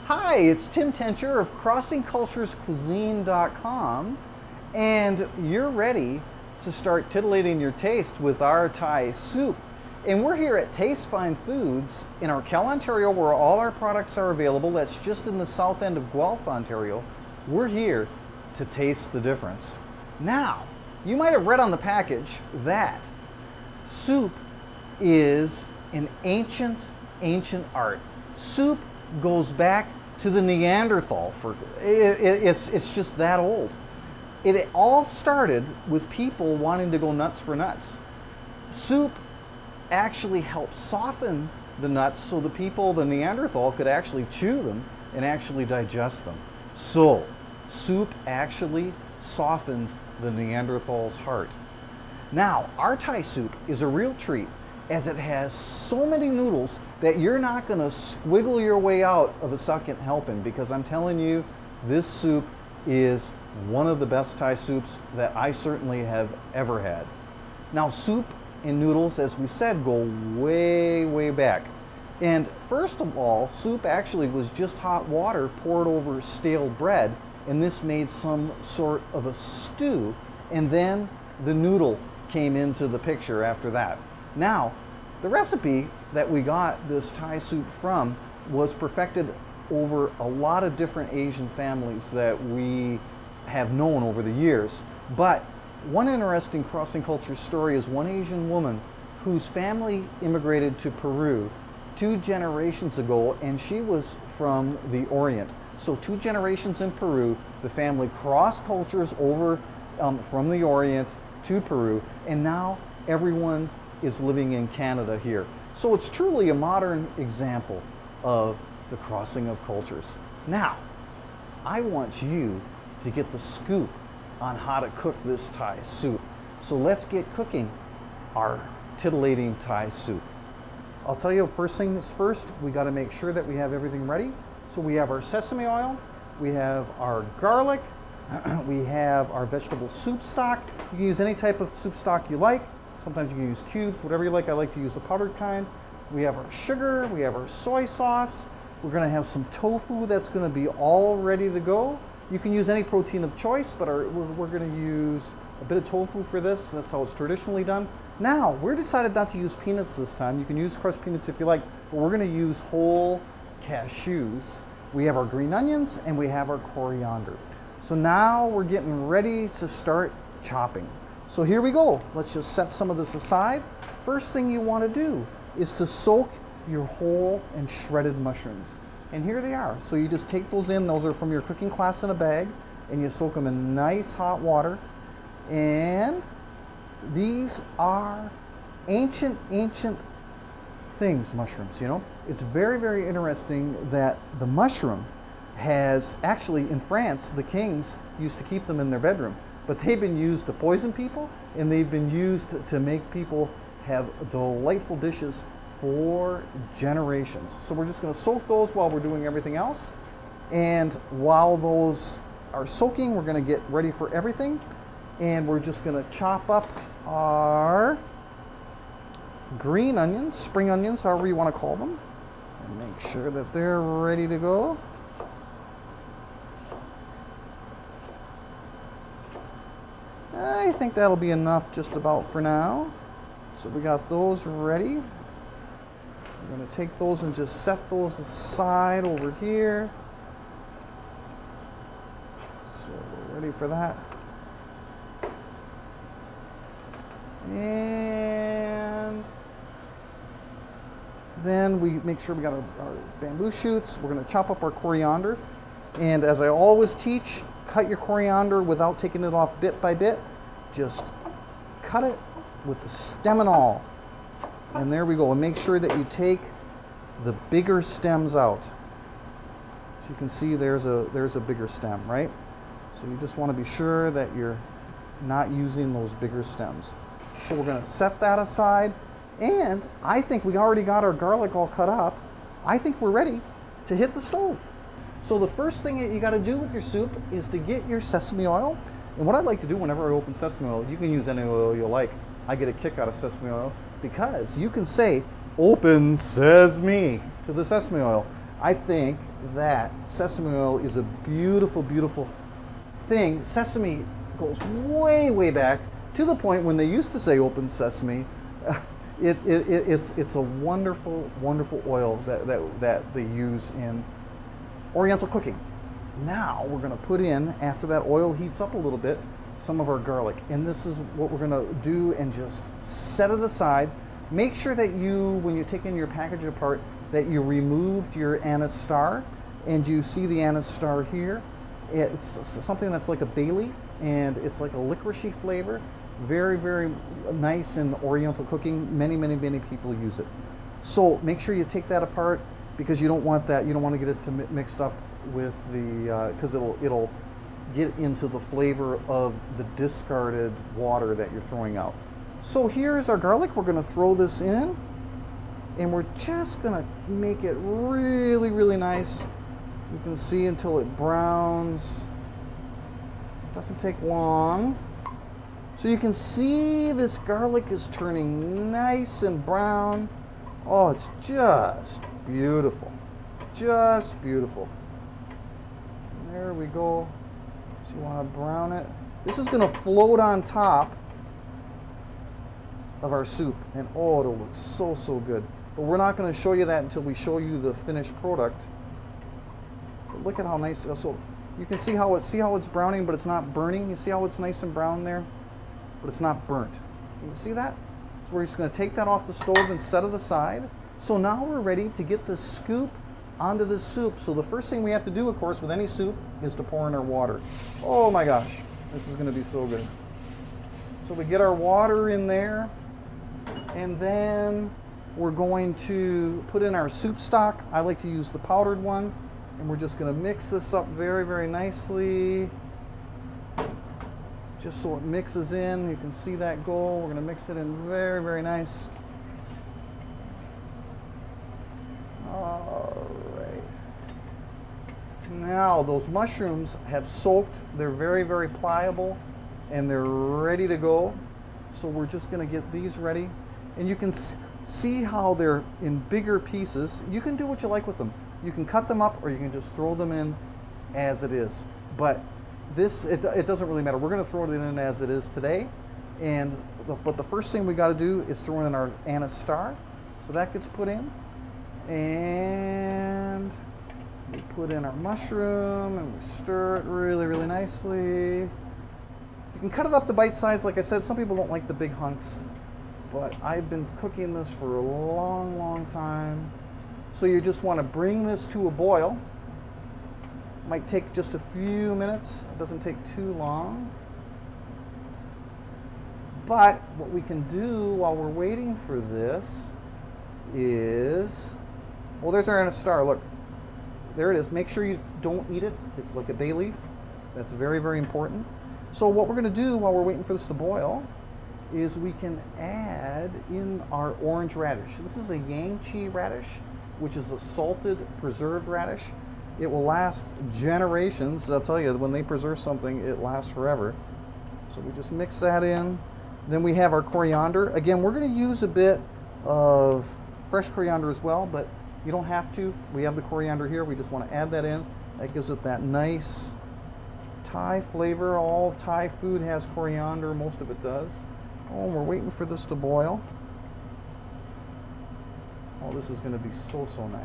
Hi, it's Tim Tencher of CrossingCulturesCuisine.com, and you're ready to start titillating your taste with our Thai soup. And we're here at Taste Fine Foods in Arkell, Ontario, where all our products are available. That's just in the south end of Guelph, Ontario. We're here to taste the difference. Now, you might have read on the package that soup is an ancient art. Soup goes back to the Neanderthal. It's just that old. It all started with people wanting to go nuts for nuts. Soup actually helped soften the nuts so the Neanderthal, could actually chew them and actually digest them. So, soup actually softened the Neanderthal's heart. Now, our Thai soup is a real treat, as it has so many noodles that you're not going to squiggle your way out of a second helping, because I'm telling you, this soup is one of the best Thai soups that I certainly have ever had. Now, soup and noodles, as we said, go way back. And first of all, soup actually was just hot water poured over stale bread, and this made some sort of a stew, and then the noodle came into the picture after that. Now, the recipe that we got this Thai soup from was perfected over a lot of different Asian families that we have known over the years. But one interesting crossing culture story is one Asian woman whose family immigrated to Peru 2 generations ago, and she was from the Orient. So 2 generations in Peru, the family crossed cultures over from the Orient to Peru, and now everyone is living in Canada here. So it's truly a modern example of the crossing of cultures. Now, I want you to get the scoop on how to cook this Thai soup. So let's get cooking our titillating Thai soup. I'll tell you, first things first, we got to make sure that we have everything ready. So we have our sesame oil, we have our garlic, we have our vegetable soup stock. You can use any type of soup stock you like. Sometimes you can use cubes, whatever you like. I like to use the powdered kind. We have our sugar, we have our soy sauce. We're going to have some tofu that's going to be all ready to go. You can use any protein of choice, but we're going to use a bit of tofu for this. That's how it's traditionally done. Now, we're decided not to use peanuts this time. You can use crushed peanuts if you like, but we're going to use whole cashews. We have our green onions and we have our coriander. So now we're getting ready to start chopping. So here we go. Let's just set some of this aside. First thing you want to do is to soak your whole and shredded mushrooms. And here they are. So you just take those in. Those are from your cooking class in a bag, and you soak them in nice hot water. And these are ancient things, mushrooms, you know. It's very interesting that the mushroom has actually, in France, the kings used to keep them in their bedroom. But they've been used to poison people, and they've been used to make people have delightful dishes for generations. So we're just going to soak those while we're doing everything else. And while those are soaking, we're going to get ready for everything. And we're just going to chop up our green onions, spring onions, however you want to call them, and make sure that they're ready to go. I think that'll be enough just about for now. So we got those ready. We're going to take those and just set those aside over here. So we're ready for that. And then we make sure we got our bamboo shoots. We're going to chop up our coriander. And as I always teach, cut your coriander without taking it off bit by bit. Just cut it with the stem and all. And there we go. And make sure that you take the bigger stems out. So you can see there's a bigger stem, right? So you just want to be sure that you're not using those bigger stems. So we're going to set that aside. And I think we already got our garlic all cut up. I think we're ready to hit the stove. So the first thing that you got to do with your soup is to get your sesame oil. And what I like to do whenever I open sesame oil, you can use any oil you like. I get a kick out of sesame oil because you can say, "Open sesame" to the sesame oil. I think that sesame oil is a beautiful, beautiful thing. Sesame goes way, way back to the point when they used to say open sesame. It's a wonderful, wonderful oil that they use in Oriental cooking. Now we're going to put in, after that oil heats up a little bit, some of our garlic. And this is what we're going to do, and just set it aside. Make sure that you, when you're taking your package apart, that you removed your anise star. And you see the anise star here. It's something that's like a bay leaf, and it's like a licoricey flavor. Very, very nice in Oriental cooking. Many, many, many people use it. So make sure you take that apart, because you don't want that. You don't want to get it mixed up with the, because it'll get into the flavor of the discarded water that you're throwing out. So here's our garlic. We're going to throw this in, and we're just going to make it really, really nice. You can see until it browns. It doesn't take long. So you can see this garlic is turning nice and brown. Oh, it's just beautiful. Just beautiful. And there we go. So you want to brown it. This is going to float on top of our soup. And oh, it'll look so, so good. But we're not going to show you that until we show you the finished product. But look at how nice. So you can see how it's browning, but it's not burning. You see how it's nice and brown there? But it's not burnt. You see that? So we're just going to take that off the stove and set it aside. So now we're ready to get the scoop onto this soup. So the first thing we have to do, of course, with any soup is to pour in our water. Oh my gosh, this is going to be so good. So we get our water in there, and then we're going to put in our soup stock. I like to use the powdered one, and we're just going to mix this up very, very nicely. Just so it mixes in. You can see that go. We're going to mix it in very, very nice. All right. Now those mushrooms have soaked. They're very, very pliable, and they're ready to go. So we're just going to get these ready. And you can see how they're in bigger pieces. You can do what you like with them. You can cut them up, or you can just throw them in as it is. But it doesn't really matter. We're going to throw it in as it is today. But the first thing we got to do is throw in our anise star. So that gets put in. And we put in our mushroom, and we stir it really, really nicely. You can cut it up to bite size. Like I said, some people don't like the big hunks, but I've been cooking this for a long, long time. So you just want to bring this to a boil. Might take just a few minutes. It doesn't take too long. But what we can do while we're waiting for this is, well, there's our anise star. Look, there it is. Make sure you don't eat it. It's like a bay leaf. That's very, very important. So what we're going to do while we're waiting for this to boil is we can add in our orange radish. This is a Yangtze radish, which is a salted, preserved radish. It will last generations. I'll tell you, when they preserve something, it lasts forever. So we just mix that in. Then we have our coriander. Again, we're going to use a bit of fresh coriander as well, but you don't have to. We have the coriander here. We just want to add that in. That gives it that nice Thai flavor. All Thai food has coriander. Most of it does. Oh, we're waiting for this to boil. Oh, this is going to be so, so nice.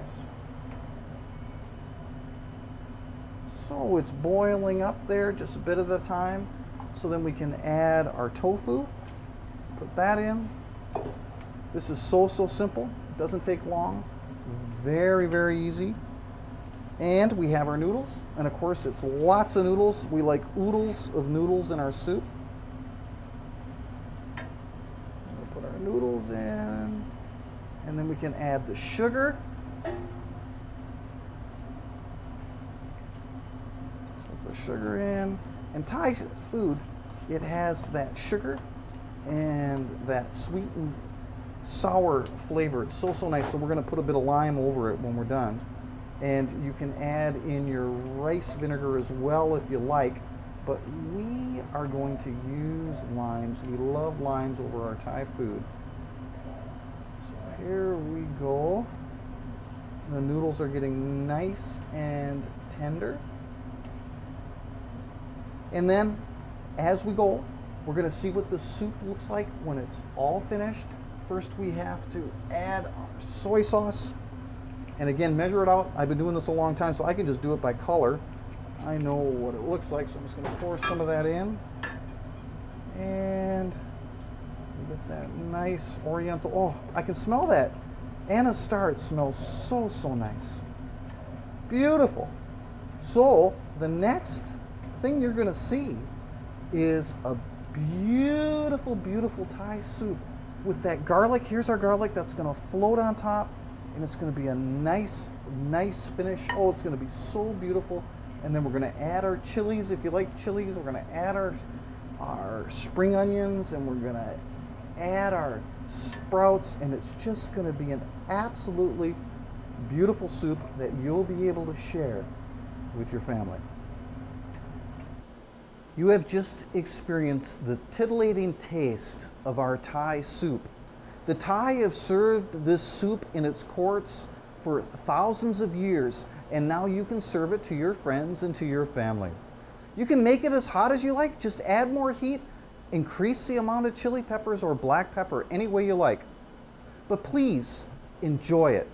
So it's boiling up there just a bit at a time. So then we can add our tofu. Put that in. This is so, so simple. It doesn't take long. Very, very easy. And we have our noodles. And of course, it's lots of noodles. We like oodles of noodles in our soup. We'll put our noodles in. And then we can add the sugar. Put the sugar in. And Thai food, it has that sugar and that sweet and sour flavor. It's so, so nice. So we're going to put a bit of lime over it when we're done. And you can add in your rice vinegar as well if you like. But we are going to use limes. We love limes over our Thai food. So here we go. The noodles are getting nice and tender. And then, as we go, we're going to see what the soup looks like when it's all finished. First, we have to add our soy sauce. And again, measure it out. I've been doing this a long time, so I can just do it by color. I know what it looks like, so I'm just going to pour some of that in. And get that nice oriental. Oh, I can smell that. Anna's Star, it smells so, so nice. Beautiful. So, the next thing you're going to see is a beautiful, beautiful Thai soup with that garlic. Here's our garlic that's going to float on top, and it's going to be a nice, nice finish. Oh, it's going to be so beautiful. And then we're going to add our chilies. If you like chilies, we're going to add our spring onions, and we're going to add our sprouts, and it's just going to be an absolutely beautiful soup that you'll be able to share with your family. You have just experienced the titillating taste of our Thai soup. The Thai have served this soup in its courts for thousands of years, and now you can serve it to your friends and to your family. You can make it as hot as you like. Just add more heat, increase the amount of chili peppers or black pepper any way you like. But please enjoy it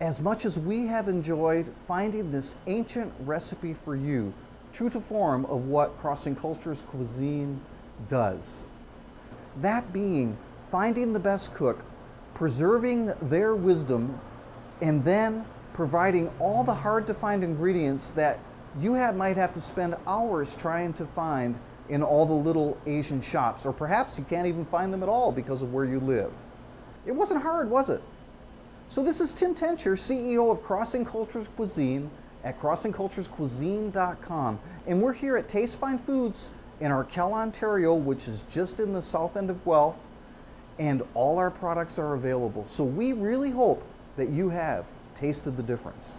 as much as we have enjoyed finding this ancient recipe for you, true to form of what Crossing Cultures Cuisine does. That being, finding the best cook, preserving their wisdom, and then providing all the hard to find ingredients that you might have to spend hours trying to find in all the little Asian shops, or perhaps you can't even find them at all because of where you live. It wasn't hard, was it? So this is Tim Tencher, CEO of Crossing Cultures Cuisine at crossingculturescuisine.com, and we're here at Taste Fine Foods in Arkell, Ontario, which is just in the south end of Guelph, and all our products are available. So we really hope that you have tasted the difference.